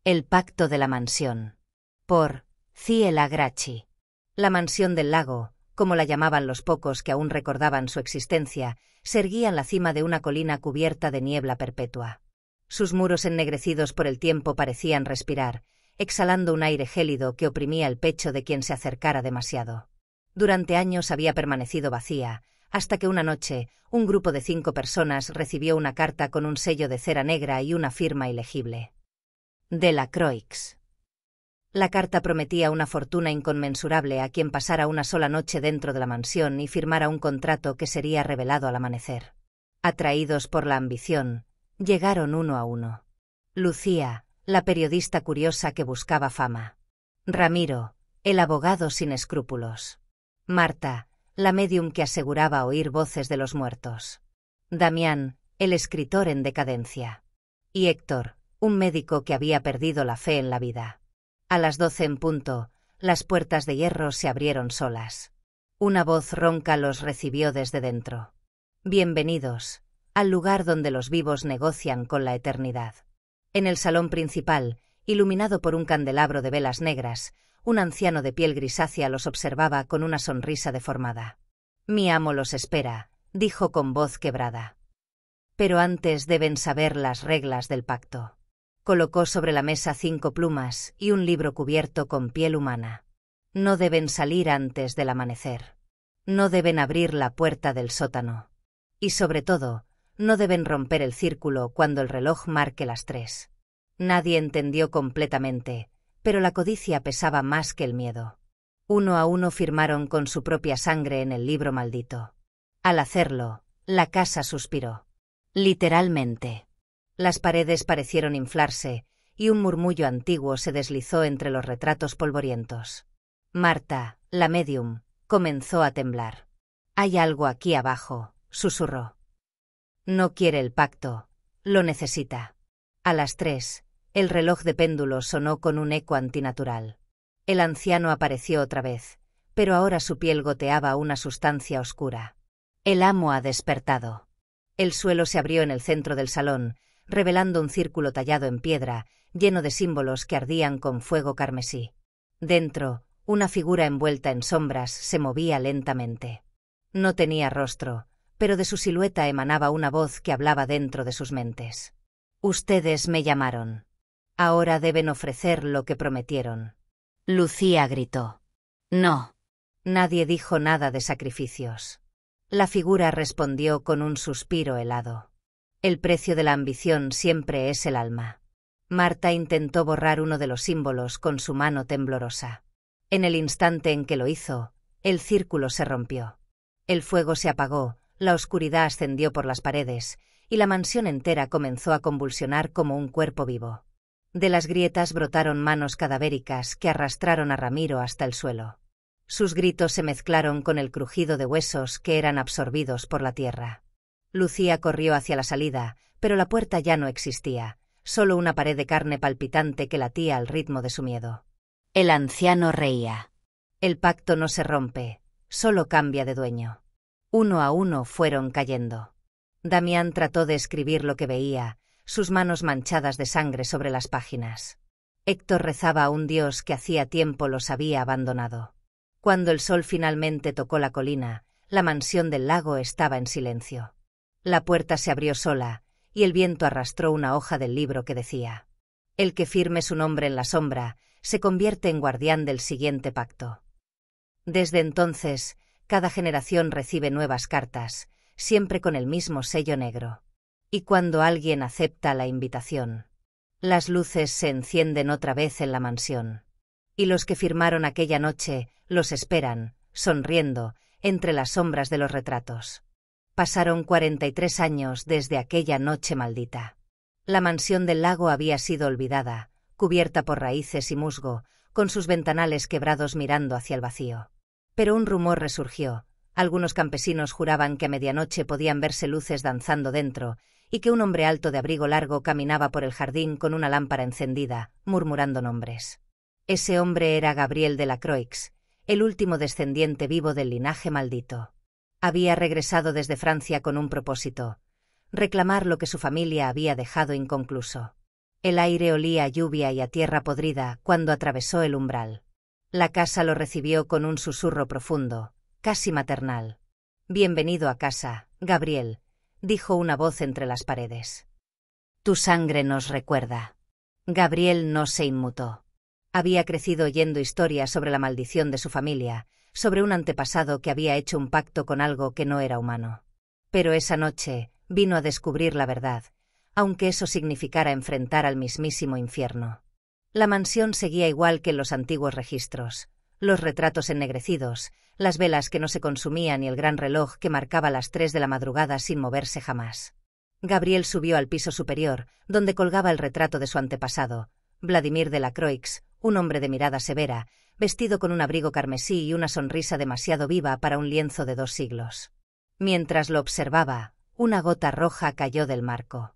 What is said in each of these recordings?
El pacto de la mansión. Por C.L.A. Gracchi. La mansión del lago, como la llamaban los pocos que aún recordaban su existencia, se erguía en la cima de una colina cubierta de niebla perpetua. Sus muros ennegrecidos por el tiempo parecían respirar, exhalando un aire gélido que oprimía el pecho de quien se acercara demasiado. Durante años había permanecido vacía, hasta que una noche, un grupo de 5 personas recibió una carta con un sello de cera negra y una firma ilegible. Delacroix. La carta prometía una fortuna inconmensurable a quien pasara una sola noche dentro de la mansión y firmara un contrato que sería revelado al amanecer. Atraídos por la ambición, llegaron uno a uno. Lucía, la periodista curiosa que buscaba fama. Ramiro, el abogado sin escrúpulos. Marta, la médium que aseguraba oír voces de los muertos. Damián, el escritor en decadencia. Y Héctor, un médico que había perdido la fe en la vida. A las 12 en punto, las puertas de hierro se abrieron solas. Una voz ronca los recibió desde dentro. Bienvenidos al lugar donde los vivos negocian con la eternidad. En el salón principal, iluminado por un candelabro de velas negras, un anciano de piel grisácea los observaba con una sonrisa deformada. Mi amo los espera, dijo con voz quebrada. Pero antes deben saber las reglas del pacto. Colocó sobre la mesa 5 plumas y un libro cubierto con piel humana. No deben salir antes del amanecer. No deben abrir la puerta del sótano. Y sobre todo, no deben romper el círculo cuando el reloj marque las 3. Nadie entendió completamente, pero la codicia pesaba más que el miedo. Uno a uno firmaron con su propia sangre en el libro maldito. Al hacerlo, la casa suspiró. Literalmente. Las paredes parecieron inflarse, y un murmullo antiguo se deslizó entre los retratos polvorientos. Marta, la médium, comenzó a temblar. «Hay algo aquí abajo», susurró. «No quiere el pacto, lo necesita». A las 3, el reloj de péndulo sonó con un eco antinatural. El anciano apareció otra vez, pero ahora su piel goteaba una sustancia oscura. «El amo ha despertado». El suelo se abrió en el centro del salón, revelando un círculo tallado en piedra, lleno de símbolos que ardían con fuego carmesí. Dentro, una figura envuelta en sombras se movía lentamente. No tenía rostro, pero de su silueta emanaba una voz que hablaba dentro de sus mentes. «Ustedes me llamaron. Ahora deben ofrecer lo que prometieron». Lucía gritó. «No». Nadie dijo nada de sacrificios. La figura respondió con un suspiro helado. «El precio de la ambición siempre es el alma». Marta intentó borrar uno de los símbolos con su mano temblorosa. En el instante en que lo hizo, el círculo se rompió. El fuego se apagó, la oscuridad ascendió por las paredes, y la mansión entera comenzó a convulsionar como un cuerpo vivo. De las grietas brotaron manos cadavéricas que arrastraron a Ramiro hasta el suelo. Sus gritos se mezclaron con el crujido de huesos que eran absorbidos por la tierra. Lucía corrió hacia la salida, pero la puerta ya no existía, solo una pared de carne palpitante que latía al ritmo de su miedo. El anciano reía. «El pacto no se rompe, solo cambia de dueño». Uno a uno fueron cayendo. Damián trató de escribir lo que veía, sus manos manchadas de sangre sobre las páginas. Héctor rezaba a un dios que hacía tiempo los había abandonado. Cuando el sol finalmente tocó la colina, la mansión del lago estaba en silencio. La puerta se abrió sola, y el viento arrastró una hoja del libro que decía: «El que firme su nombre en la sombra, se convierte en guardián del siguiente pacto». Desde entonces, cada generación recibe nuevas cartas, siempre con el mismo sello negro. Y cuando alguien acepta la invitación, las luces se encienden otra vez en la mansión. Y los que firmaron aquella noche los esperan, sonriendo, entre las sombras de los retratos. Pasaron 43 años desde aquella noche maldita. La mansión del lago había sido olvidada, cubierta por raíces y musgo, con sus ventanales quebrados mirando hacia el vacío. Pero un rumor resurgió. Algunos campesinos juraban que a medianoche podían verse luces danzando dentro, y que un hombre alto de abrigo largo caminaba por el jardín con una lámpara encendida, murmurando nombres. Ese hombre era Gabriel Delacroix, el último descendiente vivo del linaje maldito. Había regresado desde Francia con un propósito: reclamar lo que su familia había dejado inconcluso. El aire olía a lluvia y a tierra podrida cuando atravesó el umbral. La casa lo recibió con un susurro profundo, casi maternal. «Bienvenido a casa, Gabriel», dijo una voz entre las paredes. «Tu sangre nos recuerda». Gabriel no se inmutó. Había crecido oyendo historias sobre la maldición de su familia, sobre un antepasado que había hecho un pacto con algo que no era humano. Pero esa noche vino a descubrir la verdad, aunque eso significara enfrentar al mismísimo infierno. La mansión seguía igual que en los antiguos registros. Los retratos ennegrecidos, las velas que no se consumían y el gran reloj que marcaba las 3 de la madrugada sin moverse jamás. Gabriel subió al piso superior, donde colgaba el retrato de su antepasado, Vladimir de la Croix, un hombre de mirada severa, vestido con un abrigo carmesí y una sonrisa demasiado viva para un lienzo de 2 siglos. Mientras lo observaba, una gota roja cayó del marco.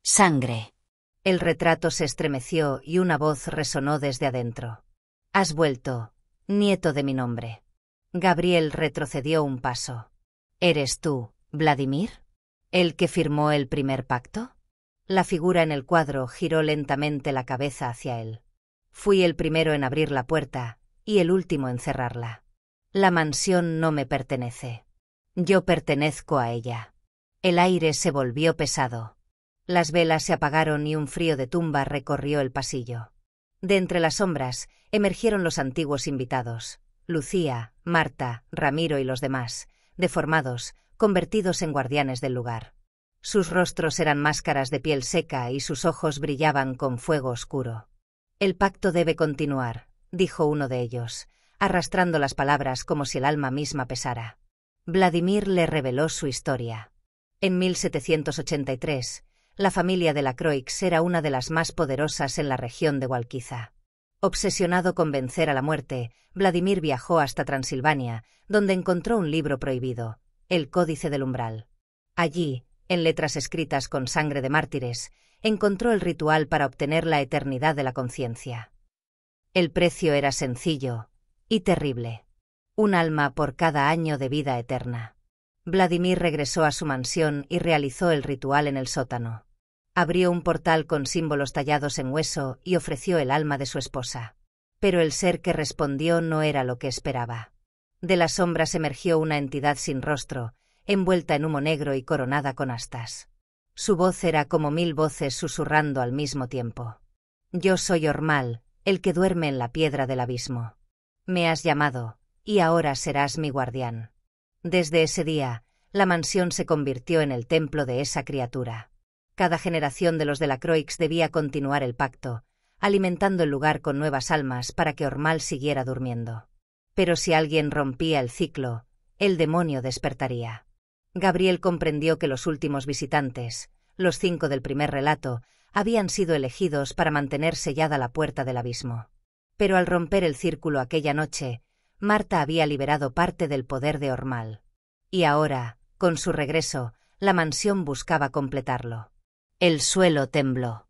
«Sangre». El retrato se estremeció y una voz resonó desde adentro. «Has vuelto, nieto de mi nombre». Gabriel retrocedió un paso. «¿Eres tú, Vladimir? ¿El que firmó el primer pacto?» La figura en el cuadro giró lentamente la cabeza hacia él. «Fui el primero en abrir la puerta y el último en cerrarla. La mansión no me pertenece. Yo pertenezco a ella». El aire se volvió pesado. Las velas se apagaron y un frío de tumba recorrió el pasillo. De entre las sombras emergieron los antiguos invitados: Lucía, Marta, Ramiro y los demás, deformados, convertidos en guardianes del lugar. Sus rostros eran máscaras de piel seca y sus ojos brillaban con fuego oscuro. «El pacto debe continuar», dijo uno de ellos, arrastrando las palabras como si el alma misma pesara. Vladimir le reveló su historia. En 1783, la familia de la Croix era una de las más poderosas en la región de Walquiza. Obsesionado con vencer a la muerte, Vladimir viajó hasta Transilvania, donde encontró un libro prohibido, el Códice del Umbral. Allí, en letras escritas con sangre de mártires, encontró el ritual para obtener la eternidad de la conciencia. El precio era sencillo y terrible: un alma por cada año de vida eterna. Vladimir regresó a su mansión y realizó el ritual en el sótano. Abrió un portal con símbolos tallados en hueso y ofreció el alma de su esposa. Pero el ser que respondió no era lo que esperaba. De las sombras emergió una entidad sin rostro, envuelta en humo negro y coronada con astas. Su voz era como 1000 voces susurrando al mismo tiempo. «Yo soy Ormal, el que duerme en la piedra del abismo. Me has llamado, y ahora serás mi guardián». Desde ese día, la mansión se convirtió en el templo de esa criatura. Cada generación de los de la Croix debía continuar el pacto, alimentando el lugar con nuevas almas para que Ormal siguiera durmiendo. Pero si alguien rompía el ciclo, el demonio despertaría. Gabriel comprendió que los últimos visitantes, los 5 del primer relato, habían sido elegidos para mantener sellada la puerta del abismo. Pero al romper el círculo aquella noche, Marta había liberado parte del poder de Ormal. Y ahora, con su regreso, la mansión buscaba completarlo. El suelo tembló.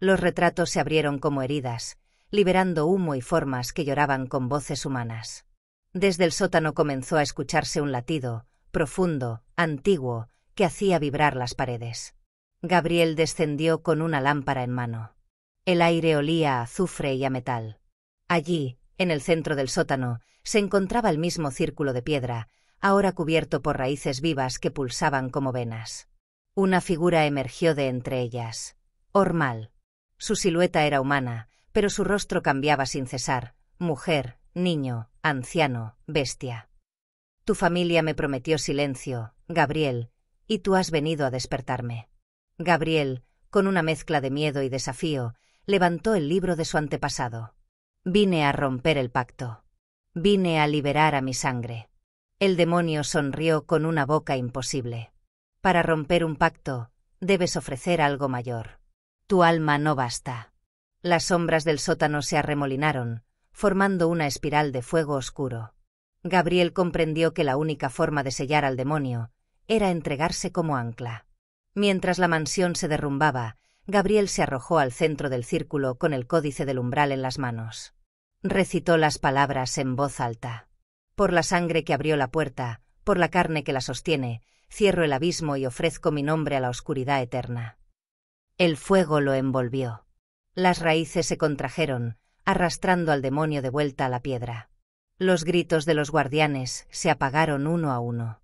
Los retratos se abrieron como heridas, liberando humo y formas que lloraban con voces humanas. Desde el sótano comenzó a escucharse un latido, profundo, antiguo, que hacía vibrar las paredes. Gabriel descendió con una lámpara en mano. El aire olía a azufre y a metal. Allí, en el centro del sótano, se encontraba el mismo círculo de piedra, ahora cubierto por raíces vivas que pulsaban como venas. Una figura emergió de entre ellas: Ormal. Su silueta era humana, pero su rostro cambiaba sin cesar: mujer, niño, anciano, bestia. «Tu familia me prometió silencio, Gabriel, y tú has venido a despertarme». Gabriel, con una mezcla de miedo y desafío, levantó el libro de su antepasado. «Vine a romper el pacto. Vine a liberar a mi sangre». El demonio sonrió con una boca imposible. «Para romper un pacto, debes ofrecer algo mayor. Tu alma no basta». Las sombras del sótano se arremolinaron, formando una espiral de fuego oscuro. Gabriel comprendió que la única forma de sellar al demonio era entregarse como ancla. Mientras la mansión se derrumbaba, Gabriel se arrojó al centro del círculo con el códice del umbral en las manos. Recitó las palabras en voz alta: «Por la sangre que abrió la puerta, por la carne que la sostiene, cierro el abismo y ofrezco mi nombre a la oscuridad eterna». El fuego lo envolvió. Las raíces se contrajeron, arrastrando al demonio de vuelta a la piedra. Los gritos de los guardianes se apagaron uno a uno.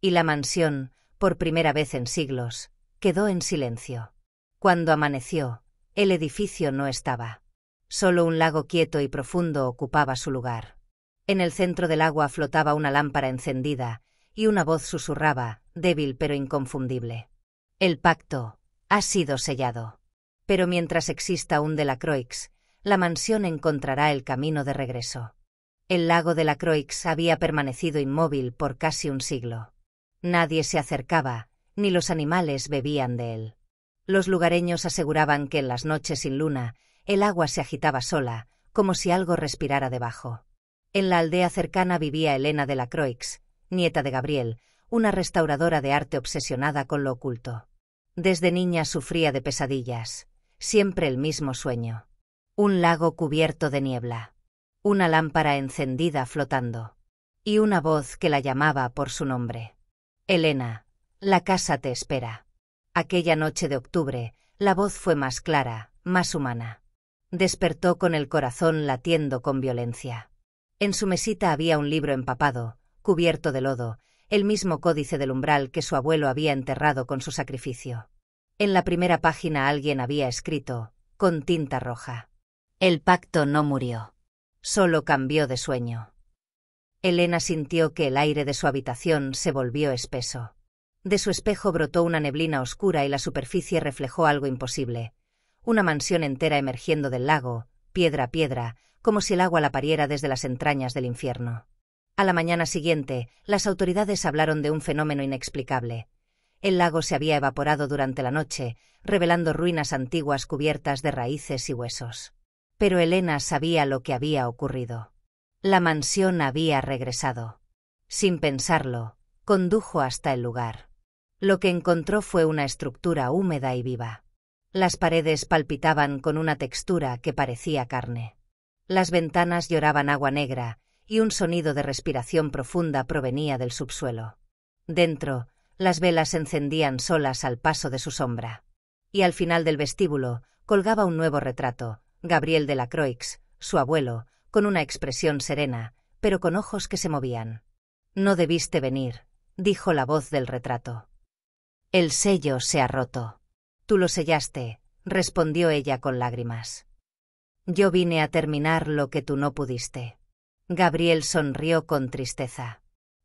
Y la mansión, por primera vez en siglos, quedó en silencio. Cuando amaneció, el edificio no estaba. Solo un lago quieto y profundo ocupaba su lugar. En el centro del agua flotaba una lámpara encendida, y una voz susurraba, débil pero inconfundible. El pacto ha sido sellado. Pero mientras exista un Delacroix, la mansión encontrará el camino de regreso. El lago de Delacroix había permanecido inmóvil por casi un siglo. Nadie se acercaba, ni los animales bebían de él. Los lugareños aseguraban que en las noches sin luna, el agua se agitaba sola, como si algo respirara debajo. En la aldea cercana vivía Elena Delacroix, nieta de Gabriel, una restauradora de arte obsesionada con lo oculto. Desde niña sufría de pesadillas, siempre el mismo sueño. Un lago cubierto de niebla. Una lámpara encendida flotando. Y una voz que la llamaba por su nombre. Elena, la casa te espera. Aquella noche de octubre, la voz fue más clara, más humana. Despertó con el corazón latiendo con violencia. En su mesita había un libro empapado, cubierto de lodo, el mismo códice del umbral que su abuelo había enterrado con su sacrificio. En la primera página alguien había escrito, con tinta roja: el pacto no murió. Solo cambió de sueño. Elena sintió que el aire de su habitación se volvió espeso. De su espejo brotó una neblina oscura y la superficie reflejó algo imposible. Una mansión entera emergiendo del lago, piedra a piedra, como si el agua la pariera desde las entrañas del infierno. A la mañana siguiente, las autoridades hablaron de un fenómeno inexplicable. El lago se había evaporado durante la noche, revelando ruinas antiguas cubiertas de raíces y huesos. Pero Elena sabía lo que había ocurrido. La mansión había regresado. Sin pensarlo, condujo hasta el lugar. Lo que encontró fue una estructura húmeda y viva. Las paredes palpitaban con una textura que parecía carne. Las ventanas lloraban agua negra, y un sonido de respiración profunda provenía del subsuelo. Dentro, las velas se encendían solas al paso de su sombra. Y al final del vestíbulo, colgaba un nuevo retrato, Gabriel Delacroix, su abuelo, con una expresión serena, pero con ojos que se movían. «No debiste venir», dijo la voz del retrato. «El sello se ha roto». «Tú lo sellaste», respondió ella con lágrimas. «Yo vine a terminar lo que tú no pudiste». Gabriel sonrió con tristeza.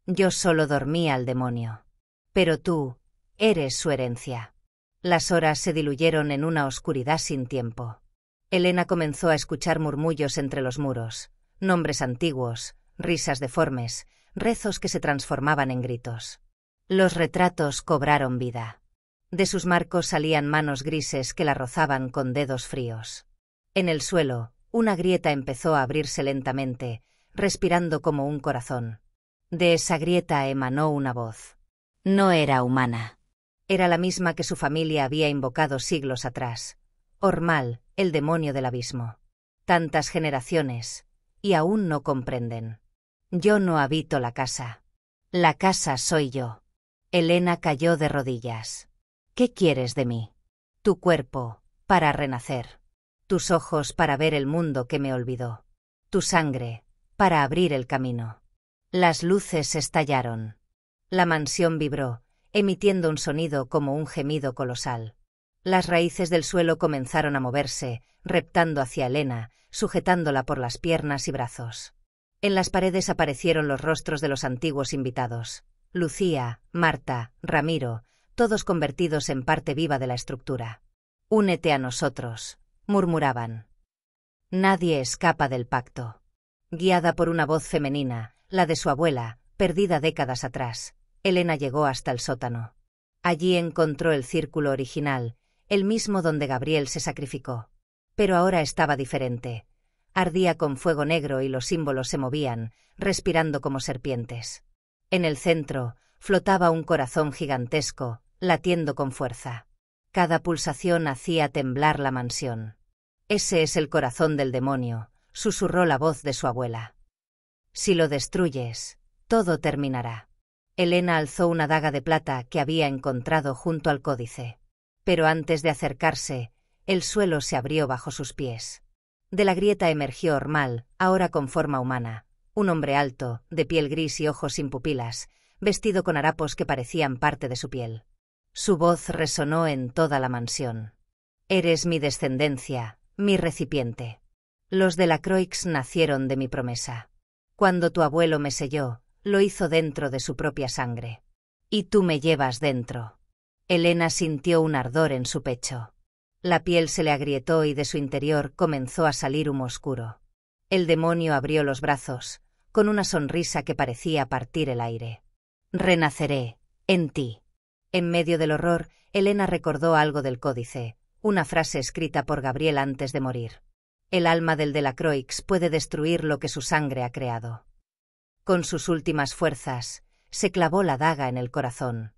«Yo solo dormí al demonio. Pero tú, eres su herencia». Las horas se diluyeron en una oscuridad sin tiempo. Elena comenzó a escuchar murmullos entre los muros, nombres antiguos, risas deformes, rezos que se transformaban en gritos. Los retratos cobraron vida. De sus marcos salían manos grises que la rozaban con dedos fríos. En el suelo, una grieta empezó a abrirse lentamente, respirando como un corazón. De esa grieta emanó una voz. No era humana. Era la misma que su familia había invocado siglos atrás. Ormal, el demonio del abismo. Tantas generaciones, y aún no comprenden. Yo no habito la casa. La casa soy yo. Elena cayó de rodillas. ¿Qué quieres de mí? Tu cuerpo, para renacer. Tus ojos para ver el mundo que me olvidó. Tu sangre, para abrir el camino. Las luces estallaron. La mansión vibró, emitiendo un sonido como un gemido colosal. Las raíces del suelo comenzaron a moverse, reptando hacia Elena, sujetándola por las piernas y brazos. En las paredes aparecieron los rostros de los antiguos invitados. Lucía, Marta, Ramiro, todos convertidos en parte viva de la estructura. «Únete a nosotros», murmuraban. Nadie escapa del pacto. Guiada por una voz femenina, la de su abuela, perdida décadas atrás, Elena llegó hasta el sótano. Allí encontró el círculo original, el mismo donde Gabriel se sacrificó. Pero ahora estaba diferente. Ardía con fuego negro y los símbolos se movían, respirando como serpientes. En el centro, flotaba un corazón gigantesco, latiendo con fuerza. Cada pulsación hacía temblar la mansión. «Ese es el corazón del demonio», susurró la voz de su abuela. «Si lo destruyes, todo terminará». Elena alzó una daga de plata que había encontrado junto al códice. Pero antes de acercarse, el suelo se abrió bajo sus pies. De la grieta emergió Ormal, ahora con forma humana, un hombre alto, de piel gris y ojos sin pupilas, vestido con harapos que parecían parte de su piel. Su voz resonó en toda la mansión. «Eres mi descendencia, mi recipiente. Los de la Croix nacieron de mi promesa. Cuando tu abuelo me selló, lo hizo dentro de su propia sangre. Y tú me llevas dentro». Helena sintió un ardor en su pecho. La piel se le agrietó y de su interior comenzó a salir humo oscuro. El demonio abrió los brazos, con una sonrisa que parecía partir el aire. «Renaceré, en ti». En medio del horror, Helena recordó algo del códice, una frase escrita por Gabriel antes de morir. El alma del Delacroix puede destruir lo que su sangre ha creado. Con sus últimas fuerzas, se clavó la daga en el corazón.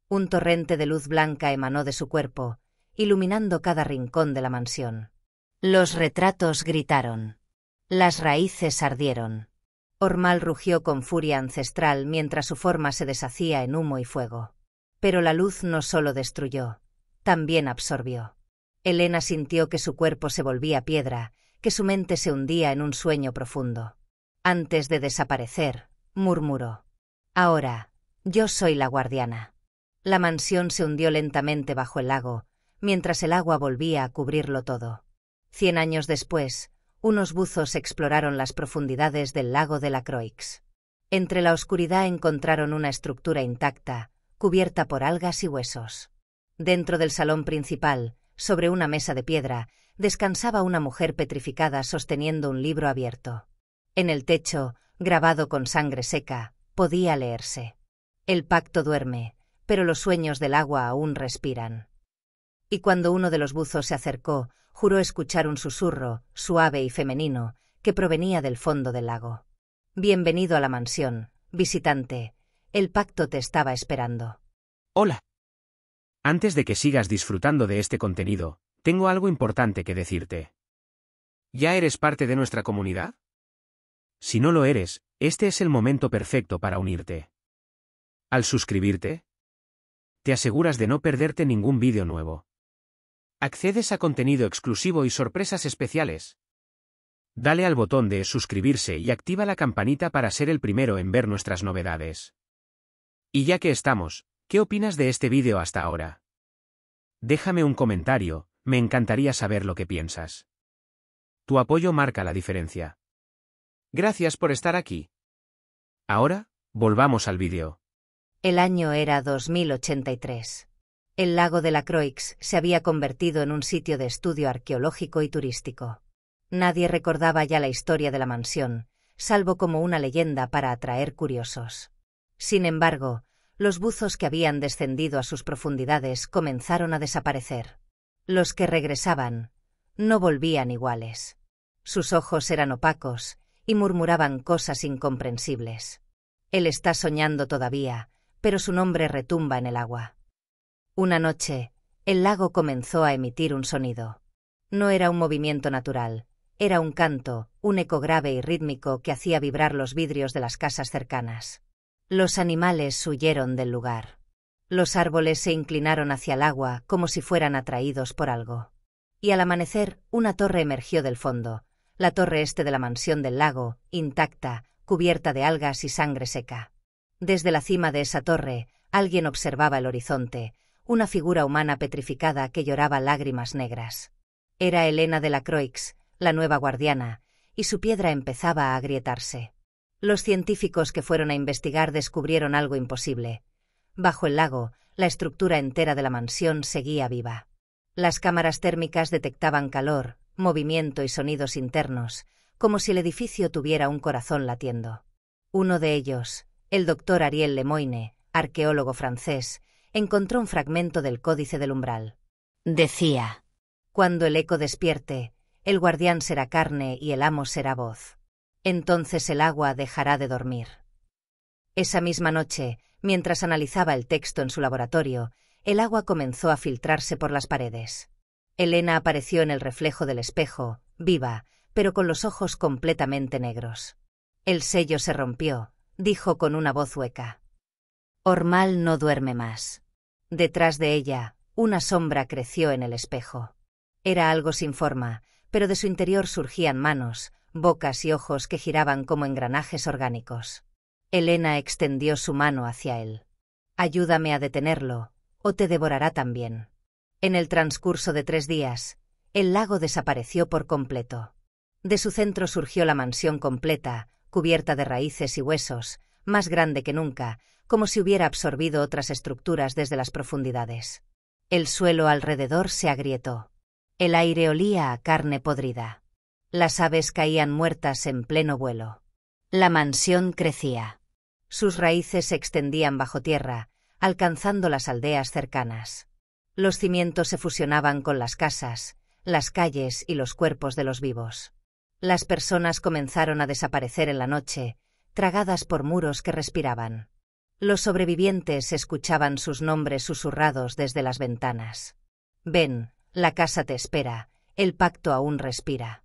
Un torrente de luz blanca emanó de su cuerpo, iluminando cada rincón de la mansión. Los retratos gritaron. Las raíces ardieron. Ormal rugió con furia ancestral mientras su forma se deshacía en humo y fuego. Pero la luz no solo destruyó, también absorbió. Helena sintió que su cuerpo se volvía piedra, que su mente se hundía en un sueño profundo. Antes de desaparecer, murmuró: «Ahora, yo soy la guardiana». La mansión se hundió lentamente bajo el lago, mientras el agua volvía a cubrirlo todo. 100 años después, unos buzos exploraron las profundidades del lago de la Croix. Entre la oscuridad encontraron una estructura intacta, cubierta por algas y huesos. Dentro del salón principal, sobre una mesa de piedra, descansaba una mujer petrificada sosteniendo un libro abierto. En el techo, grabado con sangre seca, podía leerse: «El pacto duerme, pero los sueños del agua aún respiran». Y cuando uno de los buzos se acercó, juró escuchar un susurro, suave y femenino, que provenía del fondo del lago. «Bienvenido a la mansión, visitante. El pacto te estaba esperando». Hola. Antes de que sigas disfrutando de este contenido, tengo algo importante que decirte. ¿Ya eres parte de nuestra comunidad? Si no lo eres, este es el momento perfecto para unirte. Al suscribirte, te aseguras de no perderte ningún vídeo nuevo. Accedes a contenido exclusivo y sorpresas especiales. Dale al botón de suscribirse y activa la campanita para ser el primero en ver nuestras novedades. Y ya que estamos, ¿qué opinas de este vídeo hasta ahora? Déjame un comentario, me encantaría saber lo que piensas. Tu apoyo marca la diferencia. Gracias por estar aquí. Ahora, volvamos al vídeo. El año era 2083. El lago de la Croix se había convertido en un sitio de estudio arqueológico y turístico. Nadie recordaba ya la historia de la mansión, salvo como una leyenda para atraer curiosos. Sin embargo, los buzos que habían descendido a sus profundidades comenzaron a desaparecer. Los que regresaban no volvían iguales. Sus ojos eran opacos y murmuraban cosas incomprensibles. Él está soñando todavía, pero su nombre retumba en el agua. Una noche, el lago comenzó a emitir un sonido. No era un movimiento natural, era un canto, un eco grave y rítmico que hacía vibrar los vidrios de las casas cercanas. Los animales huyeron del lugar. Los árboles se inclinaron hacia el agua como si fueran atraídos por algo. Y al amanecer, una torre emergió del fondo, la torre este de la mansión del lago, intacta, cubierta de algas y sangre seca. Desde la cima de esa torre, alguien observaba el horizonte, una figura humana petrificada que lloraba lágrimas negras. Era Helena de la Croix, la nueva guardiana, y su piedra empezaba a agrietarse. Los científicos que fueron a investigar descubrieron algo imposible. Bajo el lago, la estructura entera de la mansión seguía viva. Las cámaras térmicas detectaban calor, movimiento y sonidos internos, como si el edificio tuviera un corazón latiendo. Uno de ellos, el doctor Ariel Lemoine, arqueólogo francés, encontró un fragmento del Códice del Umbral. Decía: «Cuando el eco despierte, el guardián será carne y el amo será voz. Entonces el agua dejará de dormir». Esa misma noche, mientras analizaba el texto en su laboratorio, el agua comenzó a filtrarse por las paredes. Helena apareció en el reflejo del espejo, viva, pero con los ojos completamente negros. «El sello se rompió», dijo con una voz hueca. «Ormal no duerme más». Detrás de ella, una sombra creció en el espejo. Era algo sin forma, pero de su interior surgían manos, bocas y ojos que giraban como engranajes orgánicos. Elena extendió su mano hacia él. «Ayúdame a detenerlo, o te devorará también». En el transcurso de 3 días, el lago desapareció por completo. De su centro surgió la mansión completa, cubierta de raíces y huesos, más grande que nunca, como si hubiera absorbido otras estructuras desde las profundidades. El suelo alrededor se agrietó. El aire olía a carne podrida. Las aves caían muertas en pleno vuelo. La mansión crecía. Sus raíces se extendían bajo tierra, alcanzando las aldeas cercanas. Los cimientos se fusionaban con las casas, las calles y los cuerpos de los vivos. Las personas comenzaron a desaparecer en la noche, tragadas por muros que respiraban. Los sobrevivientes escuchaban sus nombres susurrados desde las ventanas. «Ven, la casa te espera, el pacto aún respira».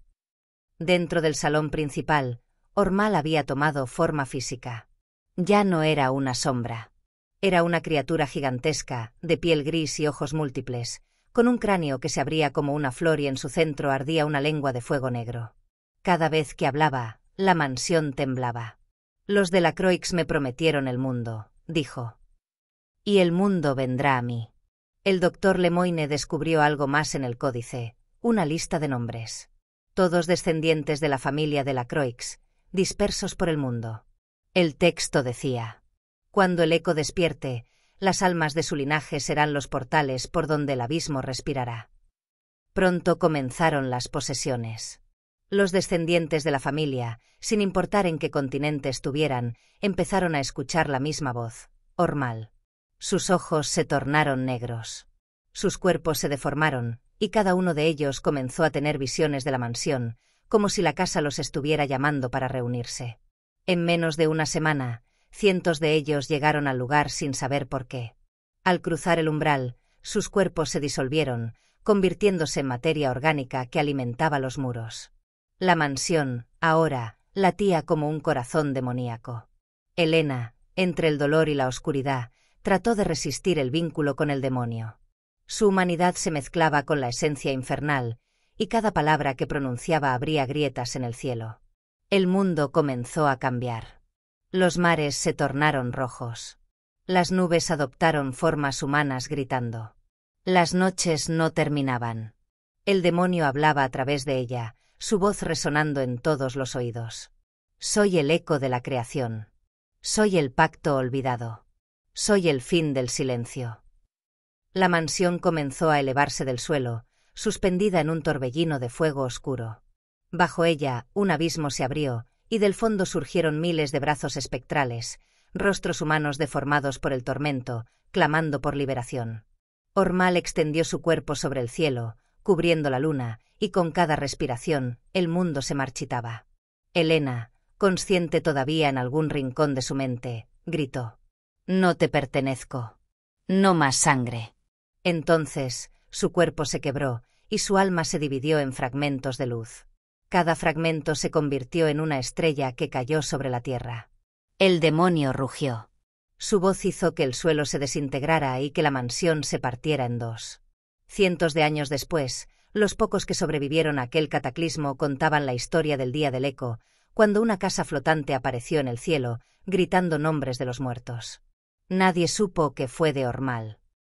Dentro del salón principal, Ormal había tomado forma física. Ya no era una sombra. Era una criatura gigantesca, de piel gris y ojos múltiples, con un cráneo que se abría como una flor y en su centro ardía una lengua de fuego negro. Cada vez que hablaba, la mansión temblaba. «Los de la Croix me prometieron el mundo», dijo. «Y el mundo vendrá a mí». El doctor Lemoyne descubrió algo más en el códice, una lista de nombres. Todos descendientes de la familia de la Croix, dispersos por el mundo. El texto decía: «Cuando el eco despierte, las almas de su linaje serán los portales por donde el abismo respirará». Pronto comenzaron las posesiones. Los descendientes de la familia, sin importar en qué continente estuvieran, empezaron a escuchar la misma voz, Ormal. Sus ojos se tornaron negros. Sus cuerpos se deformaron, y cada uno de ellos comenzó a tener visiones de la mansión, como si la casa los estuviera llamando para reunirse. En menos de una semana, cientos de ellos llegaron al lugar sin saber por qué. Al cruzar el umbral, sus cuerpos se disolvieron, convirtiéndose en materia orgánica que alimentaba los muros. La mansión, ahora, latía como un corazón demoníaco. Elena, entre el dolor y la oscuridad, trató de resistir el vínculo con el demonio. Su humanidad se mezclaba con la esencia infernal, y cada palabra que pronunciaba abría grietas en el cielo. El mundo comenzó a cambiar. Los mares se tornaron rojos. Las nubes adoptaron formas humanas gritando. Las noches no terminaban. El demonio hablaba a través de ella, su voz resonando en todos los oídos. «Soy el eco de la creación. Soy el pacto olvidado. Soy el fin del silencio». La mansión comenzó a elevarse del suelo, suspendida en un torbellino de fuego oscuro. Bajo ella, un abismo se abrió, y del fondo surgieron miles de brazos espectrales, rostros humanos deformados por el tormento, clamando por liberación. Ormal extendió su cuerpo sobre el cielo, cubriendo la luna, y con cada respiración, el mundo se marchitaba. Elena, consciente todavía en algún rincón de su mente, gritó: «No te pertenezco. No más sangre». Entonces, su cuerpo se quebró, y su alma se dividió en fragmentos de luz. Cada fragmento se convirtió en una estrella que cayó sobre la tierra. El demonio rugió. Su voz hizo que el suelo se desintegrara y que la mansión se partiera en dos. Cientos de años después, los pocos que sobrevivieron a aquel cataclismo contaban la historia del día del eco, cuando una casa flotante apareció en el cielo, gritando nombres de los muertos. Nadie supo que fue de Ormal.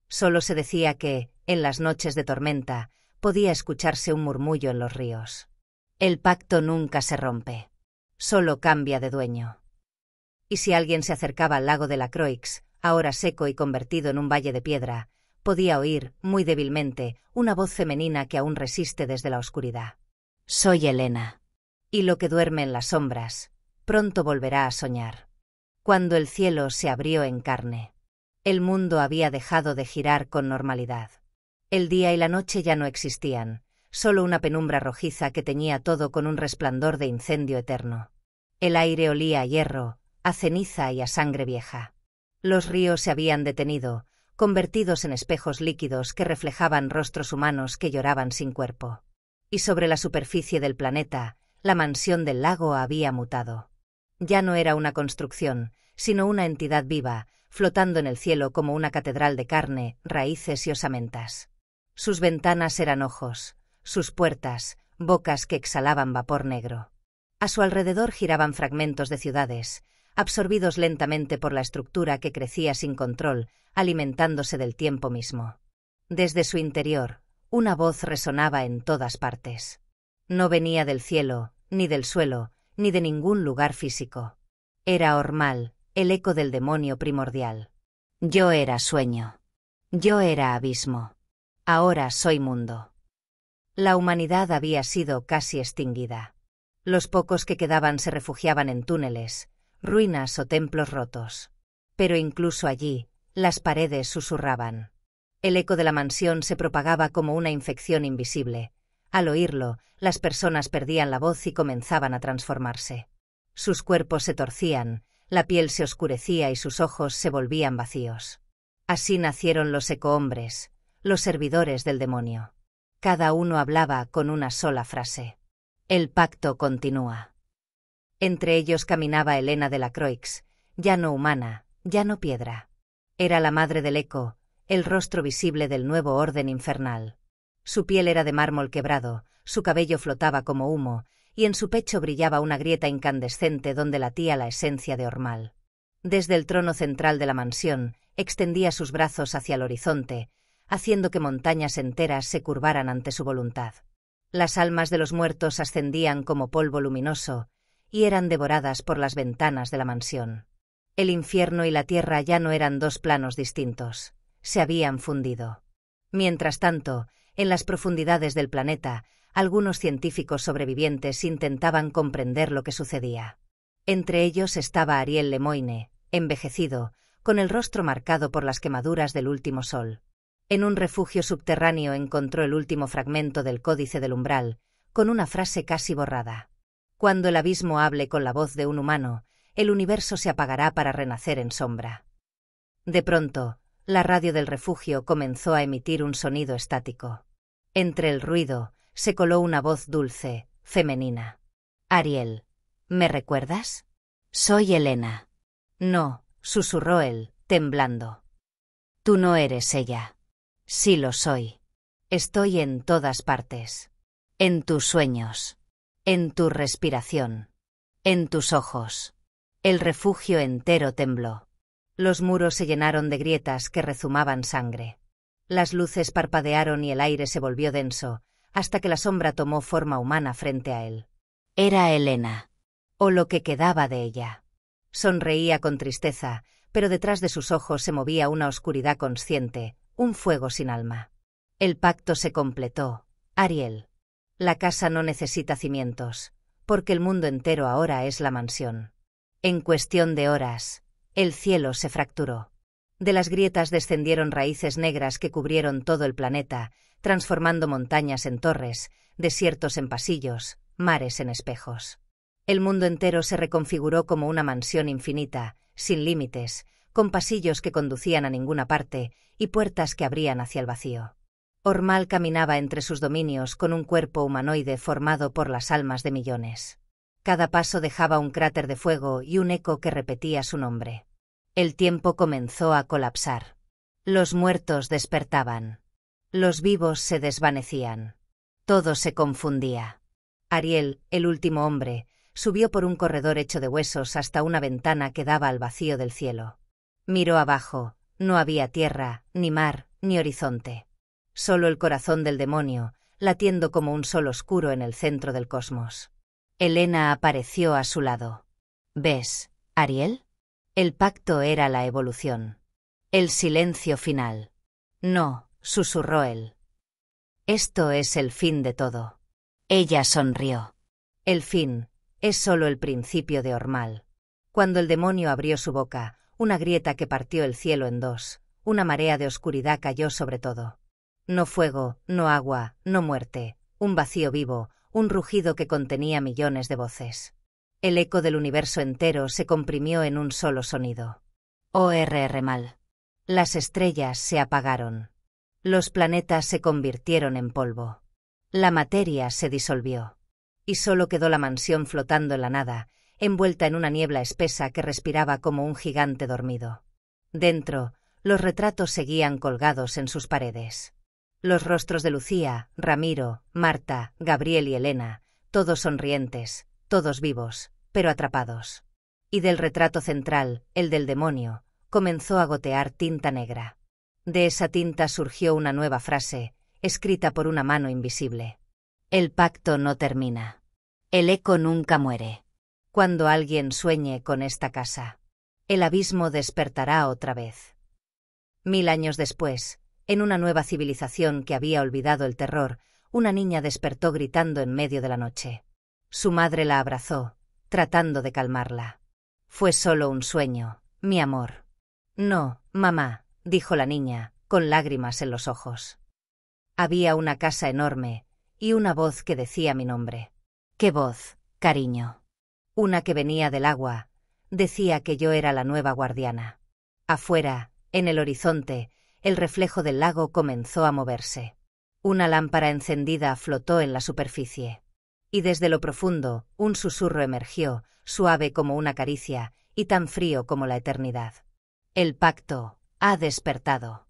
Solo se decía que, en las noches de tormenta, podía escucharse un murmullo en los ríos. El pacto nunca se rompe. Solo cambia de dueño. Y si alguien se acercaba al lago de la Croix, ahora seco y convertido en un valle de piedra, podía oír, muy débilmente, una voz femenina que aún resiste desde la oscuridad. «Soy Elena. Y lo que duerme en las sombras, pronto volverá a soñar». Cuando el cielo se abrió en carne, el mundo había dejado de girar con normalidad. El día y la noche ya no existían, solo una penumbra rojiza que teñía todo con un resplandor de incendio eterno. El aire olía a hierro, a ceniza y a sangre vieja. Los ríos se habían detenido, convertidos en espejos líquidos que reflejaban rostros humanos que lloraban sin cuerpo. Y sobre la superficie del planeta, la mansión del lago había mutado. Ya no era una construcción, sino una entidad viva, flotando en el cielo como una catedral de carne, raíces y osamentas. Sus ventanas eran ojos, sus puertas, bocas que exhalaban vapor negro. A su alrededor giraban fragmentos de ciudades, absorbidos lentamente por la estructura que crecía sin control, alimentándose del tiempo mismo. Desde su interior, una voz resonaba en todas partes. No venía del cielo, ni del suelo, ni de ningún lugar físico. Era Ormal, el eco del demonio primordial. Yo era sueño. Yo era abismo. Ahora soy mundo. La humanidad había sido casi extinguida. Los pocos que quedaban se refugiaban en túneles, ruinas o templos rotos. Pero incluso allí, las paredes susurraban. El eco de la mansión se propagaba como una infección invisible. Al oírlo, las personas perdían la voz y comenzaban a transformarse. Sus cuerpos se torcían, la piel se oscurecía y sus ojos se volvían vacíos. Así nacieron los ecohombres, los servidores del demonio. Cada uno hablaba con una sola frase. El pacto continúa. Entre ellos caminaba Helena de la Croix, ya no humana, ya no piedra. Era la madre del eco, el rostro visible del nuevo orden infernal. Su piel era de mármol quebrado, su cabello flotaba como humo, y en su pecho brillaba una grieta incandescente donde latía la esencia de Ormal. Desde el trono central de la mansión, extendía sus brazos hacia el horizonte, haciendo que montañas enteras se curvaran ante su voluntad. Las almas de los muertos ascendían como polvo luminoso, y eran devoradas por las ventanas de la mansión. El infierno y la tierra ya no eran dos planos distintos, se habían fundido. Mientras tanto, en las profundidades del planeta, algunos científicos sobrevivientes intentaban comprender lo que sucedía. Entre ellos estaba Ariel Lemoine, envejecido, con el rostro marcado por las quemaduras del último sol. En un refugio subterráneo encontró el último fragmento del Códice del Umbral, con una frase casi borrada. Cuando el abismo hable con la voz de un humano, el universo se apagará para renacer en sombra. De pronto, la radio del refugio comenzó a emitir un sonido estático. Entre el ruido, se coló una voz dulce, femenina. Ariel, ¿me recuerdas? Soy Helena. No, susurró él, temblando. Tú no eres ella. Sí lo soy. Estoy en todas partes. En tus sueños. En tu respiración. En tus ojos. El refugio entero tembló. Los muros se llenaron de grietas que rezumaban sangre. Las luces parpadearon y el aire se volvió denso, hasta que la sombra tomó forma humana frente a él. Era Helena. O lo que quedaba de ella. Sonreía con tristeza, pero detrás de sus ojos se movía una oscuridad consciente, un fuego sin alma. El pacto se completó, Ariel. La casa no necesita cimientos, porque el mundo entero ahora es la mansión. En cuestión de horas, el cielo se fracturó. De las grietas descendieron raíces negras que cubrieron todo el planeta, transformando montañas en torres, desiertos en pasillos, mares en espejos. El mundo entero se reconfiguró como una mansión infinita, sin límites, con pasillos que conducían a ninguna parte y puertas que abrían hacia el vacío. Ormal caminaba entre sus dominios con un cuerpo humanoide formado por las almas de millones. Cada paso dejaba un cráter de fuego y un eco que repetía su nombre. El tiempo comenzó a colapsar. Los muertos despertaban. Los vivos se desvanecían. Todo se confundía. Ariel, el último hombre, subió por un corredor hecho de huesos hasta una ventana que daba al vacío del cielo. Miró abajo, no había tierra, ni mar, ni horizonte. Solo el corazón del demonio, latiendo como un sol oscuro en el centro del cosmos. Helena apareció a su lado. ¿Ves, Ariel? El pacto era la evolución. El silencio final. No, susurró él. Esto es el fin de todo. Ella sonrió. El fin es solo el principio de Ormal. Cuando el demonio abrió su boca, una grieta que partió el cielo en dos, una marea de oscuridad cayó sobre todo. No fuego, no agua, no muerte, un vacío vivo, un rugido que contenía millones de voces. El eco del universo entero se comprimió en un solo sonido. Mal. Las estrellas se apagaron. Los planetas se convirtieron en polvo. La materia se disolvió. Y solo quedó la mansión flotando en la nada, envuelta en una niebla espesa que respiraba como un gigante dormido. Dentro, los retratos seguían colgados en sus paredes. Los rostros de Lucía, Ramiro, Marta, Gabriel y Elena, todos sonrientes, todos vivos, pero atrapados. Y del retrato central, el del demonio, comenzó a gotear tinta negra. De esa tinta surgió una nueva frase, escrita por una mano invisible. El pacto no termina. El eco nunca muere. Cuando alguien sueñe con esta casa, el abismo despertará otra vez. 1000 años después, en una nueva civilización que había olvidado el terror, una niña despertó gritando en medio de la noche. Su madre la abrazó, tratando de calmarla. Fue solo un sueño, mi amor. No, mamá, dijo la niña, con lágrimas en los ojos. Había una casa enorme, y una voz que decía mi nombre. ¿Qué voz, cariño? Una que venía del agua, decía que yo era la nueva guardiana. Afuera, en el horizonte, el reflejo del lago comenzó a moverse. Una lámpara encendida flotó en la superficie. Y desde lo profundo, un susurro emergió, suave como una caricia, y tan frío como la eternidad. El pacto ha despertado.